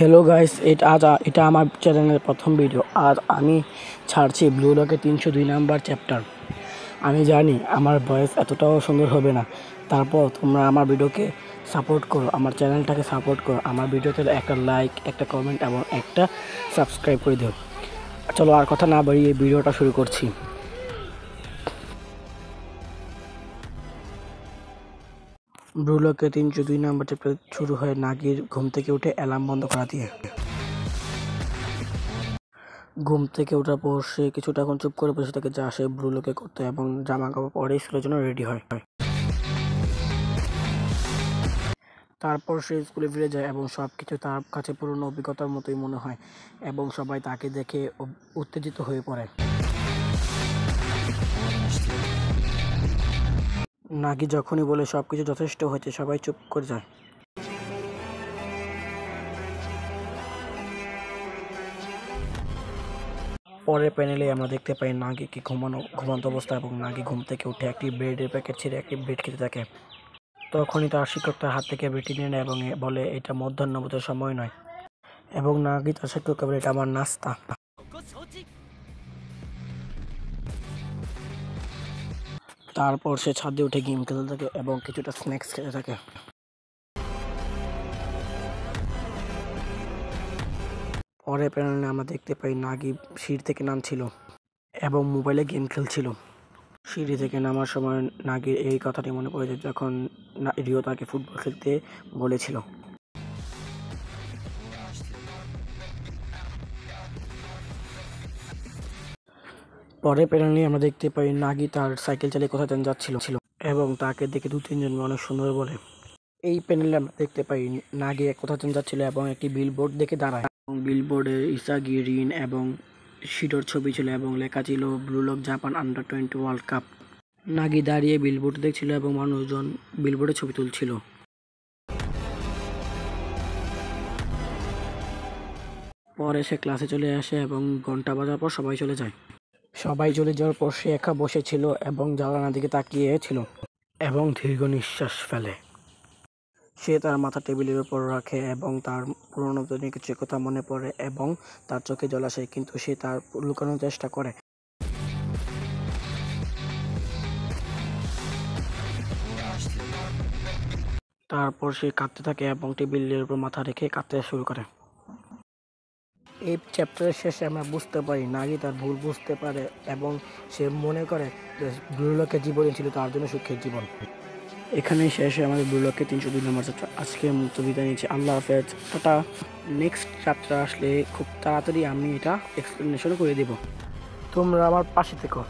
Hello guys, এটা আমার চ্যানেলের প্রথম ভিডিও। আর আমি ছাড়ছি ব্লু লকের 302 নাম্বার চ্যাপ্টার। আমি জানি আমার ভয়েস এতটাও সুন্দর হবে না, তারপর তোমরা আমার ভিডিওকে সাপোর্ট করো, আমার চ্যানেলটাকে সাপোর্ট করো। আমার ভিডিওতে একটা লাইক, একটা কমেন্ট এবং একটা সাবস্ক্রাইব করে দিও। চলো আর কথা না বাড়িয়ে ভিডিওটা শুরু করছি। ব্লু লকের 302 নাম্বার চ্যাপ্টার শুরু হয় নাগির ঘুম থেকে উঠে অ্যালার্ম বন্ধ করা দিয়ে। ঘুম থেকে ওঠার পর সে কিছুটাক্ষণ চুপ করে বসে থাকে, যা সে ব্লু লকে করতো এবং জামা কাপড় পরে স্কুলের জন্য রেডি হয়। তারপর সে স্কুলে ফিরে যায় এবং সবকিছু তার কাছে পুরনো অভিজ্ঞতার মতোই মনে হয় এবং সবাই তাকে দেখে উত্তেজিত হয়ে পড়ে। নাগি যখনই বলে সবকিছু যথেষ্ট হয়েছে, সবাই চুপ করে যায়। পরের প্যানেলে আমরা দেখতে পাই নাগিকে ঘুমন্ত অবস্থা এবং নাগি ঘুম থেকে উঠে একটি ব্রেডের প্যাকেট ছেড়ে একটি ব্রেড খেতে থাকে। তখনই তার শিক্ষক তার হাত থেকে ব্রেডটি নিয়ে নেয় এবং বলে এটা মধ্যাহ্নভোজের সময় নয়, এবং নাগি তার শিক্ষককে বলে এটা আমার নাস্তা। তারপর সে ছাদে উঠে গেম খেলতে থাকে এবং কিছুটা স্ন্যাক্স খেতে থাকে। পরের প্যানেলে আমরা দেখতে পাই নাগি সিঁড়ি থেকে নামছিল এবং মোবাইলে গেম খেলছিল। সিঁড়ি থেকে নামার সময় নাগির এই কথাটি মনে পড়েছে যখন রিও তাকে ফুটবল খেলতে বলেছিল। পরের প্যানেলে আমরা দেখতে পাই নাগি তার সাইকেল চালিয়ে কোথায় যেন যাচ্ছিল এবং তাকে দেখে 2-3 জন অনেক সুন্দর বলে। এই প্যানেলে আমরা দেখতে পাই নাগি কোথায় যেন যাচ্ছিল এবং একটি বিলবোর্ড দেখে দাঁড়ায় এবং বিলবোর্ডে ইসাগি, রিন এবং শিডোর ছবি ছিল এবং লেখা ছিল blue lock Japan under twenty world cup. Nagi দাঁড়িয়ে বিলবোর্ড দেখছিল এবং মানুষজন বিলবোর্ডে ছবি তুলছিল। পরে সে ক্লাসে চলে আসে এবং ঘন্টা বাজার পর সবাই চলে যায়। সবাই চলে যাওয়ার পর সে একা বসেছিল এবং জানালার দিকে তাকিয়ে ছিল এবং দীর্ঘ নিঃশ্বাস ফেলে। সে তার মাথা টেবিলের উপর রাখে এবং তার পুরনো দিনের কিছু কথা মনে পড়ে এবং তার চোখে জল আসে, কিন্তু সে তার লুকানোর চেষ্টা করে। তারপর সে কাঁদতে থাকে এবং টেবিলের উপর মাথা রেখে কাঁদতে শুরু করে। এই চ্যাপ্টারের শেষে আমরা বুঝতে পারি নাগি তার ভুল বুঝতে পারে এবং সে মনে করে যে ব্লু লকের জীবনই ছিল তার জন্য সুখের জীবন। এখানেই শেষ হয় আমাদের ব্লু লকের 302 নম্বর চ্যাপ্টার। আজকের মতো বিদায় নিচ্ছি, আল্লাহ হাফেজ, টাটা। নেক্সট চ্যাপ্টার আসলে খুব তাড়াতাড়ি আমি এটা এক্সপ্লেনেশন করে দেব, তোমরা আমার পাশে থেকো।